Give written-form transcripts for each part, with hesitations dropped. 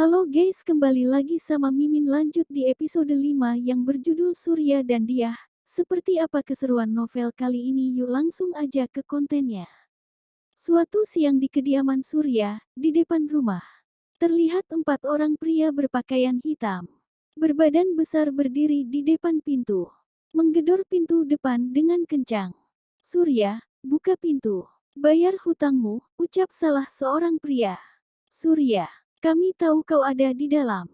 Halo guys, kembali lagi sama Mimin lanjut di episode 5 yang berjudul Surya dan Diah. Seperti apa keseruan novel kali ini, yuk langsung aja ke kontennya. Suatu siang di kediaman Surya, di depan rumah, terlihat 4 orang pria berpakaian hitam. Berbadan besar berdiri di depan pintu. Menggedor pintu depan dengan kencang. Surya, buka pintu. Bayar hutangmu, ucap salah seorang pria. Surya, kami tahu kau ada di dalam.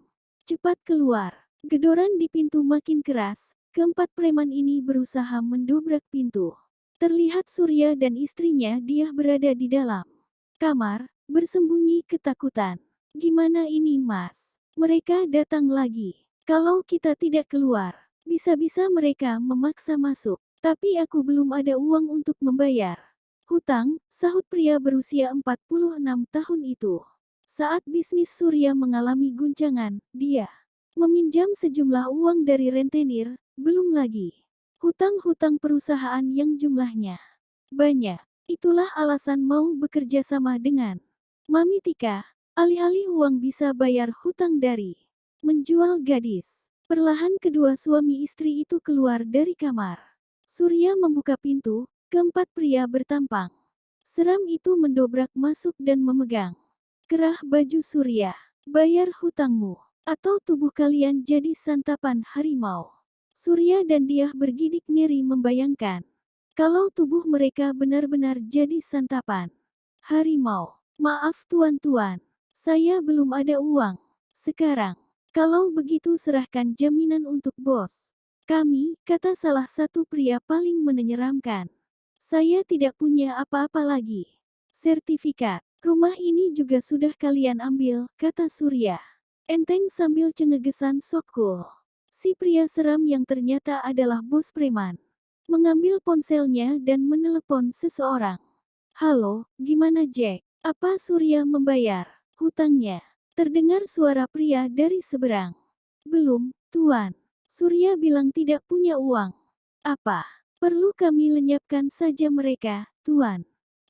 Cepat keluar. Gedoran di pintu makin keras. Keempat preman ini berusaha mendobrak pintu. Terlihat Surya dan istrinya dia berada di dalam kamar, bersembunyi ketakutan. Gimana ini mas? Mereka datang lagi. Kalau kita tidak keluar, bisa-bisa mereka memaksa masuk. Tapi aku belum ada uang untuk membayar hutang, sahut pria berusia 46 tahun itu. Saat bisnis Surya mengalami guncangan, dia meminjam sejumlah uang dari rentenir, belum lagi hutang-hutang perusahaan yang jumlahnya banyak. Itulah alasan mau bekerja sama dengan Mami Tika, alih-alih uang bisa bayar hutang dari menjual gadis. Perlahan kedua suami istri itu keluar dari kamar. Surya membuka pintu, keempat pria bertampang seram itu mendobrak masuk dan memegang kerah baju Surya. Bayar hutangmu, atau tubuh kalian jadi santapan harimau. Surya dan Diah bergidik ngeri membayangkan kalau tubuh mereka benar-benar jadi santapan harimau. Maaf tuan-tuan, saya belum ada uang sekarang. Kalau begitu serahkan jaminan untuk bos kami, kata salah satu pria paling menyeramkan. Saya tidak punya apa-apa lagi. Sertifikat rumah ini juga sudah kalian ambil, kata Surya. Enteng sambil cengegesan sok cool. Si pria seram yang ternyata adalah bos preman mengambil ponselnya dan menelepon seseorang. Halo, gimana Jack? Apa Surya membayar hutangnya? Terdengar suara pria dari seberang. Belum, Tuan. Surya bilang tidak punya uang. Apa? Perlu kami lenyapkan saja mereka, Tuan.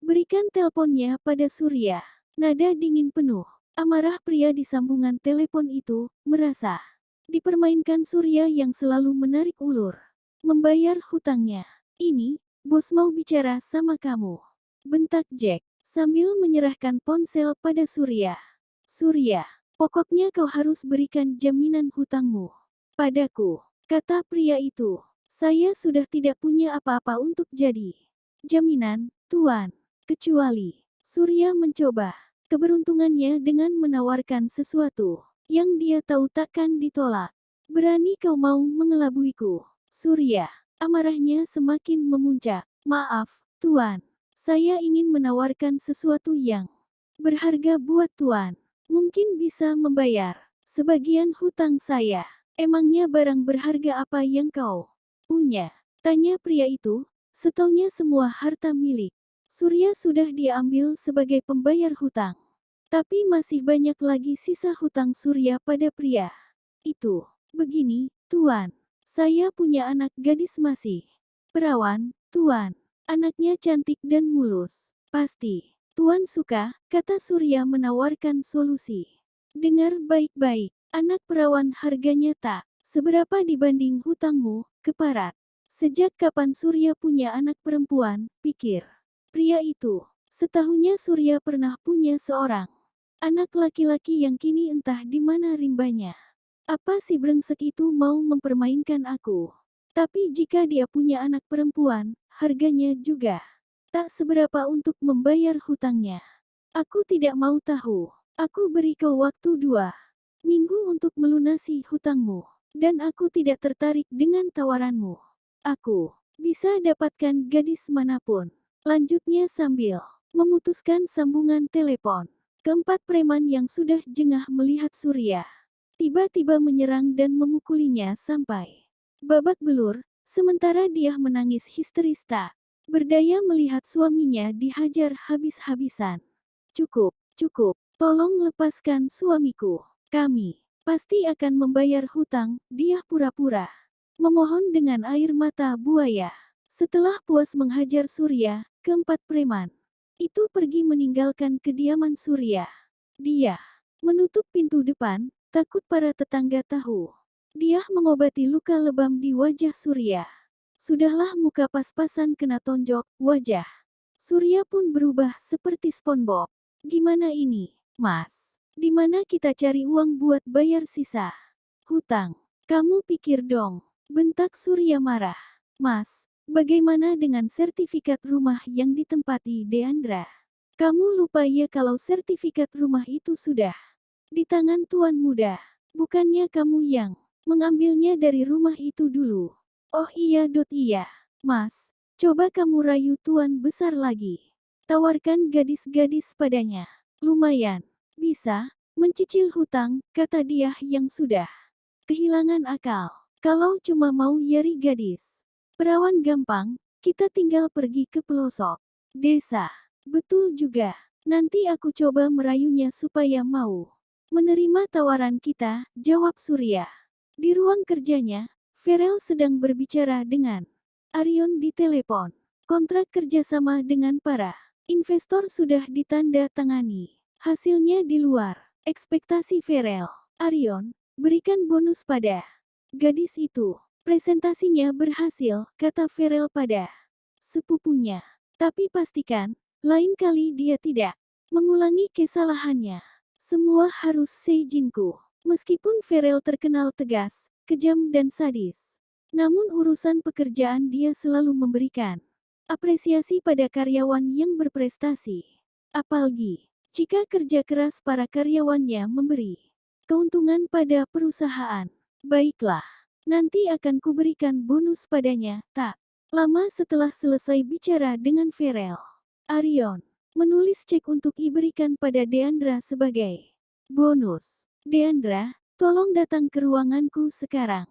Berikan teleponnya pada Surya. Nada dingin penuh. Amarah pria di sambungan telepon itu, merasa dipermainkan Surya yang selalu menarik ulur. Membayar hutangnya. Ini, bos mau bicara sama kamu. Bentak Jack, sambil menyerahkan ponsel pada Surya. Surya, pokoknya kau harus berikan jaminan hutangmu padaku, kata pria itu. Saya sudah tidak punya apa-apa untuk jadi jaminan, Tuan. Kecuali, Surya mencoba keberuntungannya dengan menawarkan sesuatu yang dia tahu takkan ditolak. Berani kau mau mengelabuiku, Surya. Amarahnya semakin memuncak. Maaf, Tuan. Saya ingin menawarkan sesuatu yang berharga buat Tuan. Mungkin bisa membayar sebagian hutang saya. Emangnya barang berharga apa yang kau punya? Tanya pria itu. Setaunya semua harta milik Surya sudah diambil sebagai pembayar hutang. Tapi masih banyak lagi sisa hutang Surya pada pria itu. Begini, Tuan. Saya punya anak gadis masih perawan, Tuan. Anaknya cantik dan mulus. Pasti Tuan suka, kata Surya menawarkan solusi. Dengar baik-baik, anak perawan harganya tak seberapa dibanding hutangmu, keparat. Sejak kapan Surya punya anak perempuan, pikir pria itu. Setahunnya Surya pernah punya seorang anak laki-laki yang kini entah di mana rimbanya. Apa si brengsek itu mau mempermainkan aku? Tapi jika dia punya anak perempuan, harganya juga tak seberapa untuk membayar hutangnya. Aku tidak mau tahu. Aku beri kau waktu 2 minggu untuk melunasi hutangmu. Dan aku tidak tertarik dengan tawaranmu. Aku bisa dapatkan gadis manapun. Lanjutnya sambil memutuskan sambungan telepon. Keempat preman yang sudah jengah melihat Surya tiba-tiba menyerang dan memukulinya sampai babak belur, sementara dia menangis histeris tak berdaya melihat suaminya dihajar habis-habisan. Cukup, cukup, tolong lepaskan suamiku. Kami pasti akan membayar hutang, dia pura-pura memohon dengan air mata buaya. Setelah puas menghajar Surya, keempat preman itu pergi meninggalkan kediaman Surya. Dia Menutup pintu depan, takut para tetangga tahu. Dia mengobati luka lebam di wajah Surya. Sudahlah, muka pas-pasan kena tonjok, wajah Surya pun berubah seperti SpongeBob. Gimana ini, Mas? Di mana kita cari uang buat bayar sisa hutang? Kamu pikir dong, bentak Surya marah. Mas, bagaimana dengan sertifikat rumah yang ditempati Deandra? Kamu lupa ya kalau sertifikat rumah itu sudah di tangan tuan muda. Bukannya kamu yang mengambilnya dari rumah itu dulu. Oh iya iya. Mas, coba kamu rayu tuan besar lagi. Tawarkan gadis-gadis padanya. Lumayan. Bisa mencicil hutang, kata dia yang sudah kehilangan akal. Kalau cuma mau nyari gadis perawan gampang, kita tinggal pergi ke pelosok desa. Betul juga. Nanti aku coba merayunya supaya mau menerima tawaran kita, jawab Surya. Di ruang kerjanya, Ferel sedang berbicara dengan Arion di telepon. Kontrak kerjasama dengan para investor sudah ditanda tangani. Hasilnya di luar ekspektasi Ferel. Arion, berikan bonus pada gadis itu. Presentasinya berhasil, kata Ferel pada sepupunya. Tapi pastikan, lain kali dia tidak mengulangi kesalahannya. Semua harus seizinku. Meskipun Ferel terkenal tegas, kejam dan sadis, namun urusan pekerjaan dia selalu memberikan apresiasi pada karyawan yang berprestasi. Apalagi, jika kerja keras para karyawannya memberi keuntungan pada perusahaan. Baiklah, nanti akan kuberikan bonus padanya. Tak lama setelah selesai bicara dengan Ferel, Arion menulis cek untuk diberikan pada Deandra sebagai bonus. Deandra, tolong datang ke ruanganku sekarang.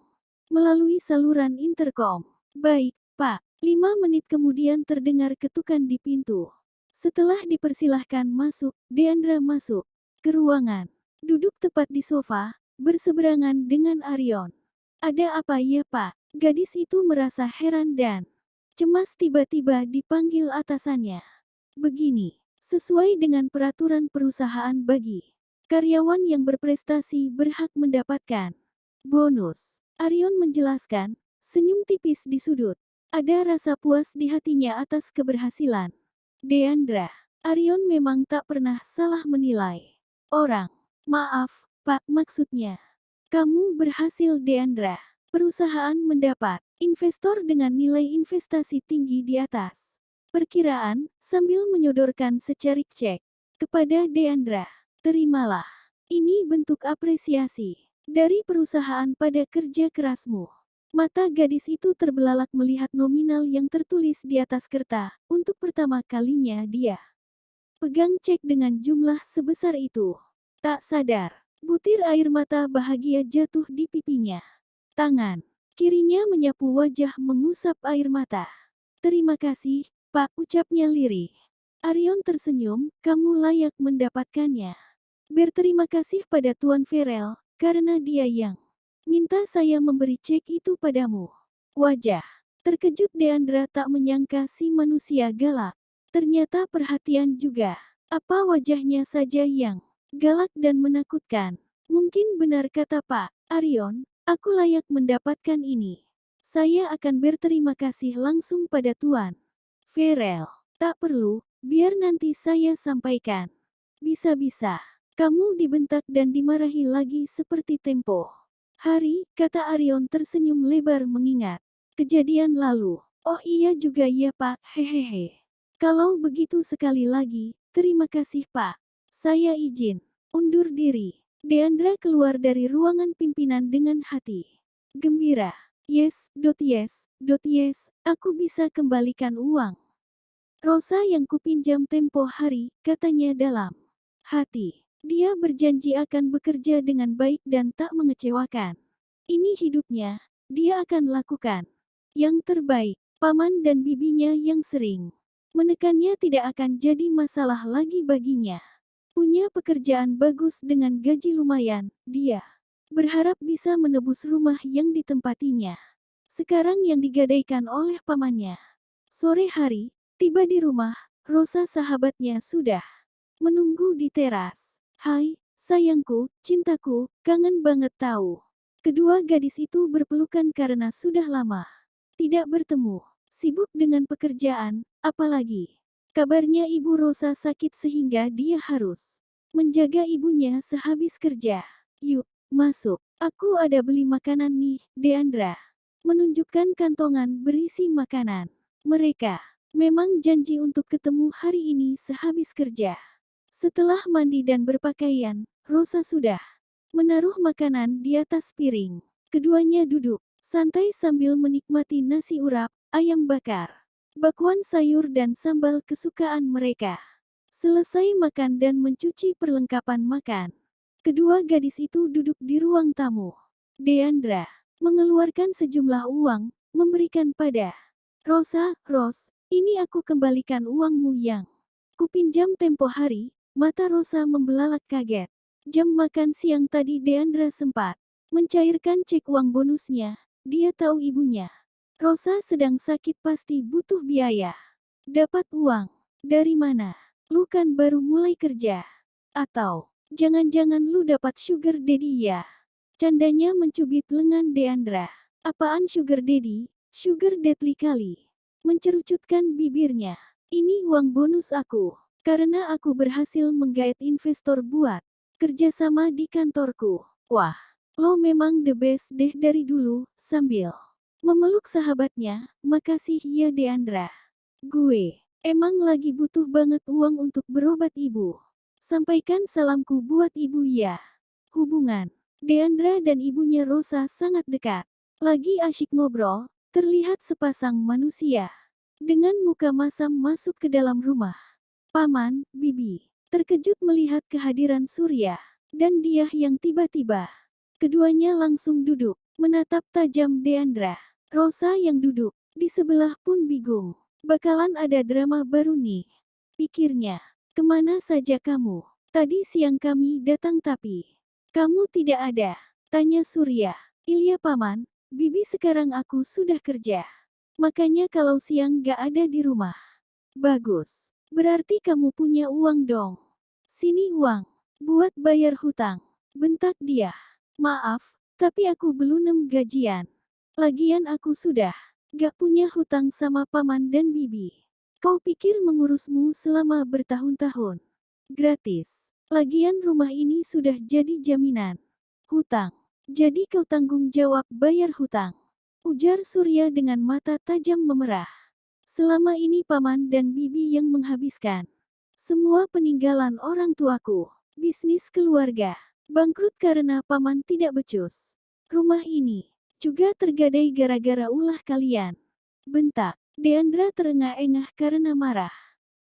Melalui saluran intercom. Baik, Pak. 5 menit kemudian terdengar ketukan di pintu. Setelah dipersilahkan masuk, Deandra masuk ke ruangan. Duduk tepat di sofa, berseberangan dengan Arion. Ada apa ya, Pak? Gadis itu merasa heran dan cemas tiba-tiba dipanggil atasannya. Begini, sesuai dengan peraturan perusahaan bagi karyawan yang berprestasi berhak mendapatkan bonus. Arion menjelaskan, senyum tipis di sudut. Ada rasa puas di hatinya atas keberhasilan Deandra. Arion memang tak pernah salah menilai orang. Maaf, Pak, maksudnya kamu berhasil Deandra. Perusahaan mendapat investor dengan nilai investasi tinggi di atas perkiraan, sambil menyodorkan secarik cek kepada Deandra. Terimalah. Ini bentuk apresiasi dari perusahaan pada kerja kerasmu. Mata gadis itu terbelalak melihat nominal yang tertulis di atas kertas. Untuk pertama kalinya dia pegang cek dengan jumlah sebesar itu. Tak sadar, butir air mata bahagia jatuh di pipinya. Tangan kirinya menyapu wajah mengusap air mata. Terima kasih, Pak, ucapnya lirih. Arion tersenyum, kamu layak mendapatkannya. Berterima kasih pada Tuan Ferel, karena dia yang minta saya memberi cek itu padamu. Wajah terkejut Deandra tak menyangka si manusia galak. Ternyata perhatian juga. Apa wajahnya saja yang galak dan menakutkan. Mungkin benar kata Pak Arion, aku layak mendapatkan ini. Saya akan berterima kasih langsung pada Tuan Ferel. Tak perlu, biar nanti saya sampaikan. Bisa-bisa, kamu dibentak dan dimarahi lagi seperti tempo hari, kata Arion tersenyum lebar mengingat kejadian lalu. Oh iya juga ya Pak, hehehe. Kalau begitu sekali lagi, terima kasih Pak. Saya izin undur diri. Deandra keluar dari ruangan pimpinan dengan hati gembira. Yes, aku bisa kembalikan uang Rosa yang kupinjam tempo hari, katanya dalam hati. Dia berjanji akan bekerja dengan baik dan tak mengecewakan. Ini hidupnya, dia akan lakukan yang terbaik. Paman dan bibinya yang sering menekannya tidak akan jadi masalah lagi baginya. Punya pekerjaan bagus dengan gaji lumayan, dia berharap bisa menebus rumah yang ditempatinya. Sekarang yang digadaikan oleh pamannya. Sore hari, tiba di rumah, Rosa sahabatnya sudah menunggu di teras. Hai, Sayangku, cintaku, kangen banget tahu. Kedua gadis itu berpelukan karena sudah lama tidak bertemu. Sibuk dengan pekerjaan, apalagi kabarnya Ibu Rosa sakit sehingga dia harus menjaga ibunya sehabis kerja. Yuk, masuk. Aku ada beli makanan nih, Deandra. Menunjukkan kantongan berisi makanan. Mereka memang janji untuk ketemu hari ini sehabis kerja. Setelah mandi dan berpakaian, Rosa sudah menaruh makanan di atas piring. Keduanya duduk santai sambil menikmati nasi urap, ayam bakar, bakwan sayur dan sambal kesukaan mereka. Selesai makan dan mencuci perlengkapan makan, kedua gadis itu duduk di ruang tamu. Deandra mengeluarkan sejumlah uang, memberikan pada Rosa. Ros, ini aku kembalikan uangmu yang kupinjam tempo hari. Mata Rosa membelalak kaget. Jam makan siang tadi Deandra sempat mencairkan cek uang bonusnya. Dia tahu ibunya Rosa sedang sakit, pasti butuh biaya. Dapat uang dari mana? Lu kan baru mulai kerja. Atau jangan-jangan lu dapat sugar daddy ya? Candanya mencubit lengan Deandra. Apaan sugar daddy? Sugar daddy kali. Mencerucutkan bibirnya. Ini uang bonus aku. Karena aku berhasil menggait investor buat kerjasama di kantorku. Wah, lo memang the best deh dari dulu, sambil memeluk sahabatnya. Makasih ya Deandra. Gue emang lagi butuh banget uang untuk berobat ibu. Sampaikan salamku buat ibu ya. Hubungan Deandra dan ibunya Rosa sangat dekat. Lagi asyik ngobrol, terlihat sepasang manusia dengan muka masam masuk ke dalam rumah. Paman, Bibi, terkejut melihat kehadiran Surya dan dia yang tiba-tiba. Keduanya langsung duduk, menatap tajam Deandra. Rosa yang duduk di sebelah pun bingung. Bakalan ada drama baru nih, pikirnya. Kemana saja kamu? Tadi siang kami datang tapi kamu tidak ada, tanya Surya. Iya paman, Bibi sekarang aku sudah kerja. Makanya kalau siang gak ada di rumah. Bagus. Berarti kamu punya uang dong. Sini uang. Buat bayar hutang. Bentak dia. Maaf, tapi aku belum gajian. Lagian aku sudah gak punya hutang sama paman dan bibi. Kau pikir mengurusmu selama bertahun-tahun gratis. Lagian rumah ini sudah jadi jaminan hutang. Jadi kau tanggung jawab bayar hutang. Ujar Surya dengan mata tajam memerah. Selama ini paman dan bibi yang menghabiskan semua peninggalan orang tuaku. Bisnis keluarga bangkrut karena paman tidak becus. Rumah ini juga tergadai gara-gara ulah kalian. Bentak. Deandra terengah-engah karena marah.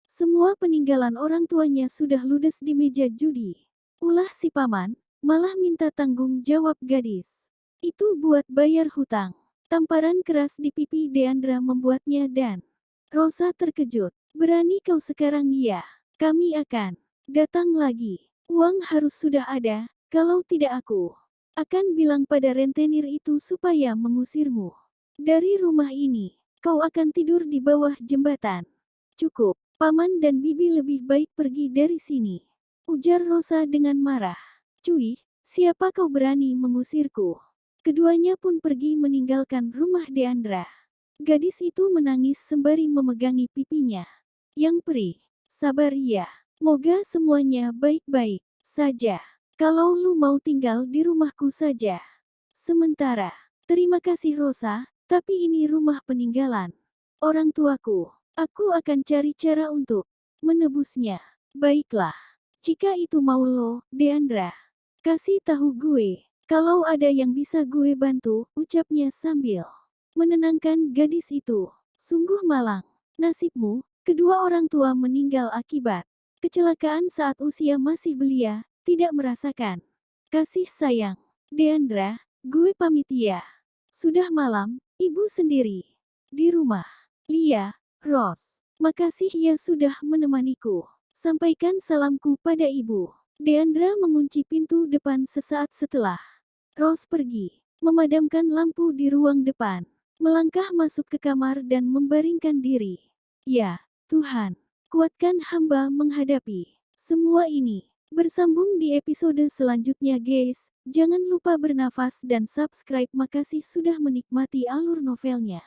Semua peninggalan orang tuanya sudah ludes di meja judi. Ulah si paman, malah minta tanggung jawab gadis. Itu buat bayar hutang. Tamparan keras di pipi Deandra membuatnya dan Rosa terkejut. Berani kau sekarang ya? Kami akan datang lagi. Uang harus sudah ada, kalau tidak aku akan bilang pada rentenir itu supaya mengusirmu dari rumah ini. Kau akan tidur di bawah jembatan. Cukup, paman dan bibi lebih baik pergi dari sini. Ujar Rosa dengan marah. Cuy, siapa kau berani mengusirku? Keduanya pun pergi meninggalkan rumah Deandra. Gadis itu menangis sembari memegangi pipinya yang perih. Sabar ya, moga semuanya baik-baik saja. Kalau lu mau tinggal di rumahku saja sementara. Terima kasih Rosa, tapi ini rumah peninggalan orang tuaku. Aku akan cari cara untuk menebusnya. Baiklah, jika itu mau lo, Deandra, kasih tahu gue kalau ada yang bisa gue bantu, ucapnya sambil menenangkan gadis itu. Sungguh malang nasibmu. Kedua orang tua meninggal akibat kecelakaan saat usia masih belia, tidak merasakan kasih sayang. Deandra, gue pamit ya. Sudah malam, ibu sendiri di rumah. Lia, Ros, makasih ya sudah menemaniku. Sampaikan salamku pada ibu. Deandra mengunci pintu depan sesaat setelah Ros pergi, memadamkan lampu di ruang depan. Melangkah masuk ke kamar dan membaringkan diri. Ya, Tuhan, kuatkan hamba menghadapi semua ini. Bersambung di episode selanjutnya guys. Jangan lupa bernafas dan subscribe. Makasih sudah menikmati alur novelnya.